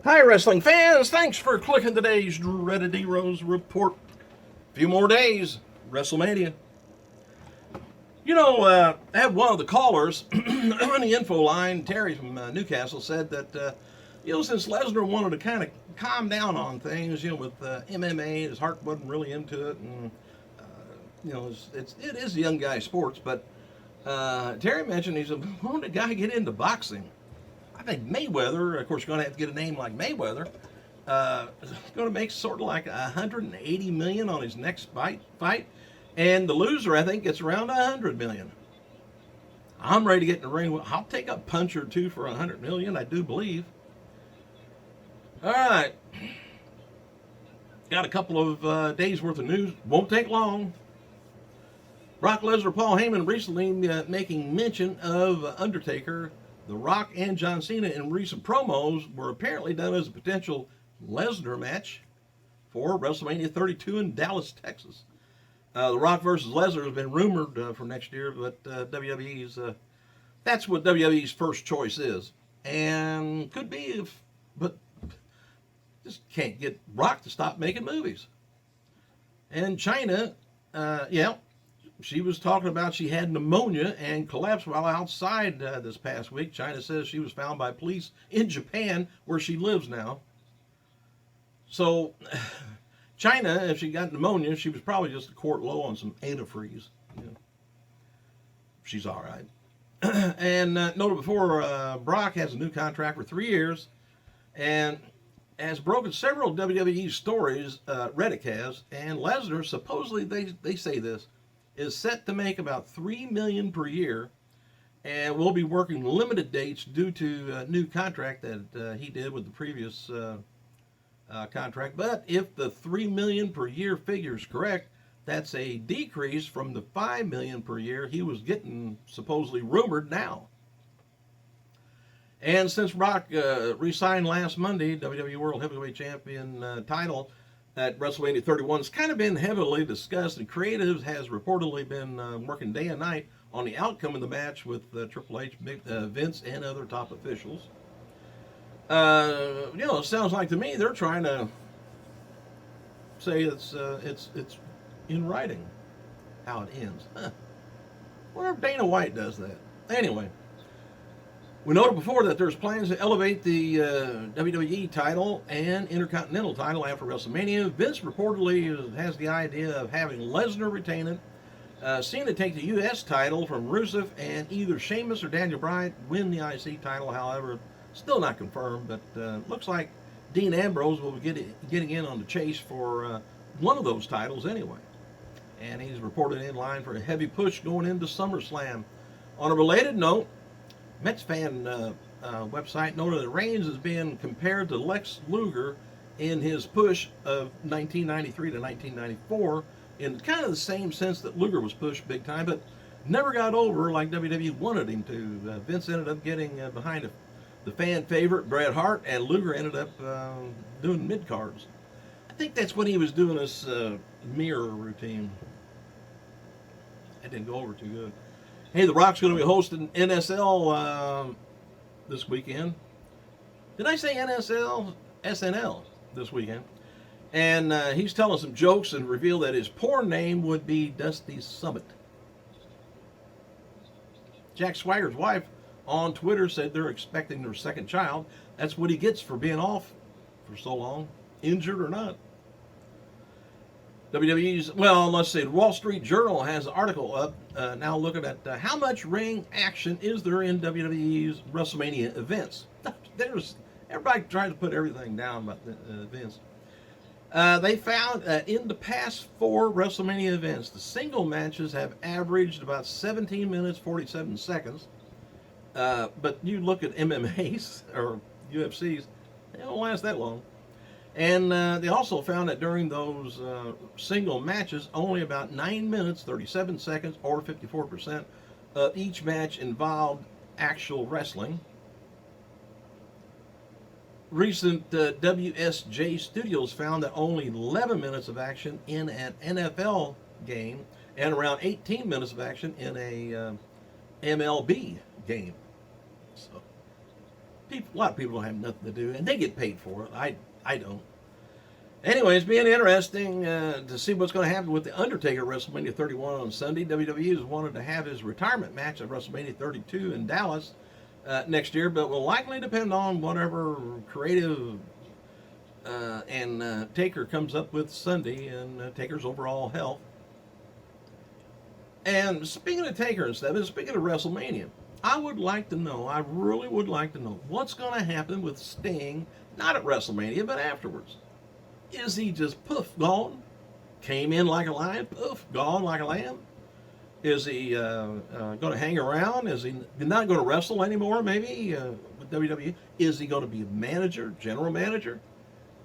Hi, wrestling fans. Thanks for clicking today's Dreaded Heroes report. A few more days, WrestleMania. I had one of the callers on the info line, Terry from Newcastle, said that, since Lesnar wanted to kind of calm down on things, with MMA, his heart wasn't really into it, and, it is a young guy sports, but Terry mentioned, he said, why don't the guy get into boxing? I think Mayweather, of course, you're going to have to get a name like Mayweather, is going to make sort of like 180 million on his next fight, and the loser, I think, gets around 100 million. I'm ready to get in the ring. I'll take a punch or two for 100 million, I do believe. All right, got a couple of days worth of news. Won't take long. Brock Lesnar, Paul Heyman recently making mention of Undertaker, The Rock, and John Cena in recent promos were apparently done as a potential Lesnar match for WrestleMania 32 in Dallas, Texas. The Rock versus Lesnar has been rumored for next year, but WWE's that's what WWE's first choice is, and could be but just can't get Rock to stop making movies. And China, she was talking about she had pneumonia and collapsed while outside this past week. China says she was found by police in Japan, where she lives now. So, China, if she got pneumonia, she was probably just a quart low on some antifreeze. She's all right. And noted before, Brock has a new contract for 3 years and has broken several WWE stories, Reddick has, and Lesnar, supposedly, they say this, is set to make about $3 million per year, and will be working limited dates due to a new contract that he did with the previous contract. But if the $3 million per year figure is correct, that's a decrease from the $5 million per year he was getting, supposedly rumored now. And since Brock re-signed last Monday, WWE World Heavyweight Champion title at WrestleMania 31 has kind of been heavily discussed, and creatives has reportedly been working day and night on the outcome of the match with Triple H, Vince, and other top officials. It sounds like to me they're trying to say it's in writing how it ends. Wonder if Dana White does that. Anyway, we noted before that there's plans to elevate the WWE title and Intercontinental title after WrestleMania. Vince reportedly has the idea of having Lesnar retain it, Cena take the U.S. title from Rusev, and either Sheamus or Daniel Bryan win the IC title. However, still not confirmed, but looks like Dean Ambrose will be getting in on the chase for one of those titles anyway. And he's reported in line for a heavy push going into SummerSlam. On a related note, Mets fan website noted that Reigns is being compared to Lex Luger in his push of 1993 to 1994 in kind of the same sense that Luger was pushed big time, but never got over like WWE wanted him to. Vince ended up getting behind the fan favorite Bret Hart, and Luger ended up doing mid-cards. I think that's when he was doing this mirror routine. That didn't go over too good. Hey, The Rock's going to be hosting NSL this weekend. Did I say NSL? SNL this weekend. And he's telling some jokes and revealed that his porn name would be Dusty Summit. Jack Swagger's wife on Twitter said they're expecting their second child. That's what he gets for being off for so long, injured or not. WWE's, let's see, the Wall Street Journal has an article up now looking at how much ring action is there in WWE's WrestleMania events. Everybody tries to put everything down about the events. They found in the past 4 WrestleMania events, the single matches have averaged about 17 minutes, 47 seconds. But you look at MMAs or UFCs, they don't last that long. And they also found that during those single matches, only about 9 minutes, 37 seconds, or 54% of each match involved actual wrestling. Recent WSJ Studios found that only 11 minutes of action in an NFL game and around 18 minutes of action in a MLB game. So A lot of people don't have nothing to do, and they get paid for it. I don't. Anyway, it's being interesting to see what's going to happen with The Undertaker at WrestleMania 31 on Sunday. WWE has wanted to have his retirement match at WrestleMania 32 in Dallas next year, but will likely depend on whatever creative and Taker comes up with Sunday and Taker's overall health. And speaking of Taker and stuff, and speaking of WrestleMania, I would like to know, I really would like to know, what's going to happen with Sting, not at WrestleMania, but afterwards. Is he just poof, gone? Came in like a lion, poof, gone like a lamb? Is he going to hang around? Is he not going to wrestle anymore, maybe, with WWE? Is he going to be a manager, general manager?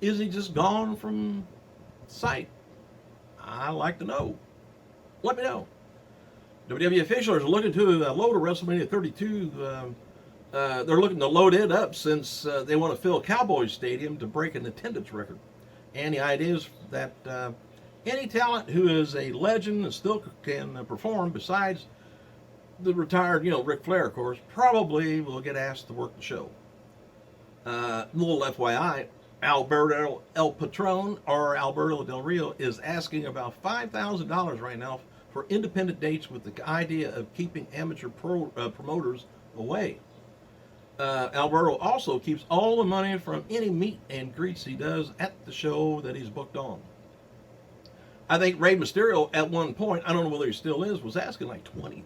Is he just gone from sight? I'd like to know. Let me know. WWE officials are looking to load a WrestleMania 32. They're looking to load it up since they want to fill Cowboys Stadium to break an attendance record. And the idea is that any talent who is a legend and still can perform, besides the retired, Ric Flair, of course, probably will get asked to work the show. Little FYI, Alberto El Patron, or Alberto Del Rio, is asking about $5,000 right now for independent dates, with the idea of keeping amateur promoters away. Alberto also keeps all the money from any meet and greets he does at the show that he's booked on. I think Rey Mysterio at one point, I don't know whether he still is, was asking like $20,000.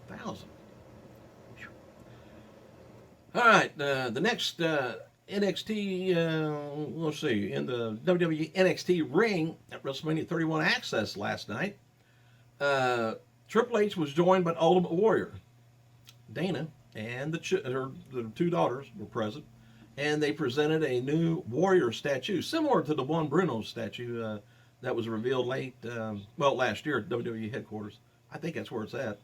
All right, the next NXT, let's see, in the WWE NXT ring at WrestleMania 31 Access last night, Triple H was joined by Ultimate Warrior. Dana and the two daughters were present, and they presented a new Warrior statue, similar to the one Bruno statue that was revealed last year at WWE headquarters. I think that's where it's at.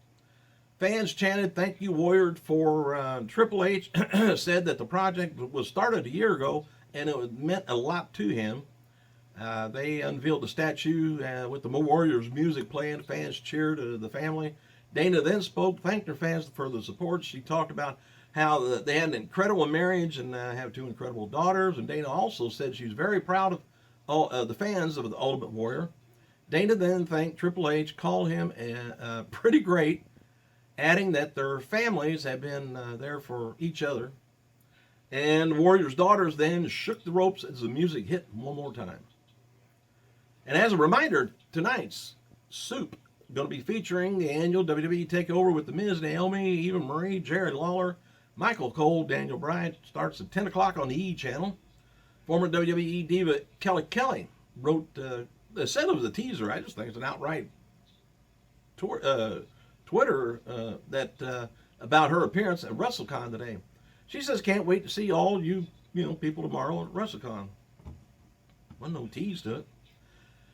Fans chanted, "Thank you, Warrior," for Triple H. Said that the project was started a year ago, and it meant a lot to him. They unveiled the statue with the Warriors music playing. Fans cheered the family. Dana then spoke, thanked her fans for the support. She talked about how they had an incredible marriage and have two incredible daughters. And Dana also said she was very proud of all the fans of the Ultimate Warrior. Dana then thanked Triple H, called him pretty great, adding that their families have been there for each other. And Warrior's daughters then shook the ropes as the music hit one more time. And as a reminder, tonight's Soup going to be featuring the annual WWE Takeover with The Miz, Naomi, Eva Marie, Jared Lawler, Michael Cole, Daniel Bryan. Starts at 10 o'clock on the E! channel. Former WWE diva Kelly wrote, said it was a teaser. I just think it's an outright Twitter about her appearance at WrestleCon today. She says, "Can't wait to see all you people tomorrow at WrestleCon." Wasn't no tease to it.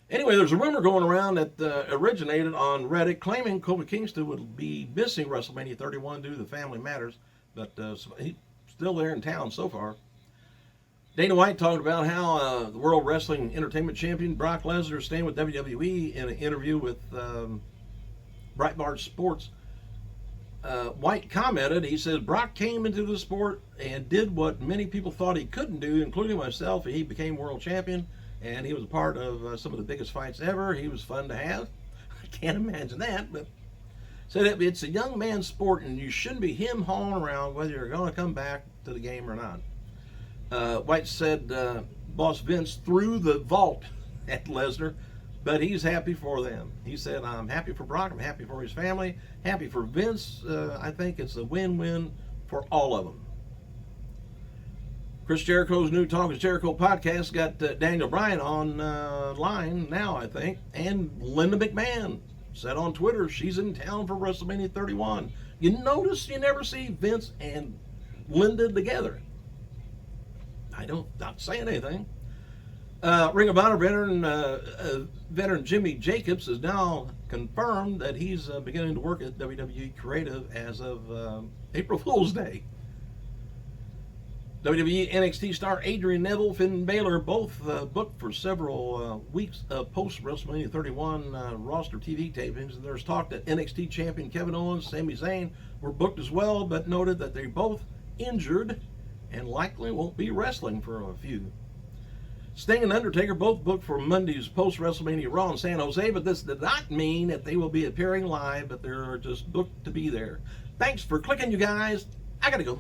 Anyway, there's a rumor going around that originated on Reddit claiming Kofi Kingston would be missing WrestleMania 31 due to the family matters, but he's still there in town so far. Dana White talked about how the World Wrestling Entertainment Champion Brock Lesnar is staying with WWE in an interview with Breitbart Sports. White commented, he says, "Brock came into the sport and did what many people thought he couldn't do, including myself. He became world champion. And he was a part of some of the biggest fights ever. He was fun to have." I can't imagine that, but said it's a young man's sport, and you shouldn't be him hauling around whether you're going to come back to the game or not. White said Boss Vince threw the vault at Lesnar, but he's happy for them. He said, "I'm happy for Brock. I'm happy for his family. Happy for Vince. I think it's a win-win for all of them." Chris Jericho's new Talk is Jericho podcast got Daniel Bryan on line now, I think. And Linda McMahon said on Twitter she's in town for WrestleMania 31. You notice you never see Vince and Linda together. Not saying anything. Ring of Honor veteran Jimmy Jacobs has now confirmed that he's beginning to work at WWE Creative as of April Fool's Day. WWE NXT star Adrian Neville, Finn Balor, both booked for several weeks post WrestleMania 31 roster TV tapings. And there's talk that NXT champion Kevin Owens, Sami Zayn were booked as well, but noted that they're both injured and likely won't be wrestling for a few. Sting and Undertaker both booked for Monday's post-WrestleMania Raw in San Jose, but this did not mean that they will be appearing live, but they're just booked to be there. Thanks for clicking, you guys. I gotta go.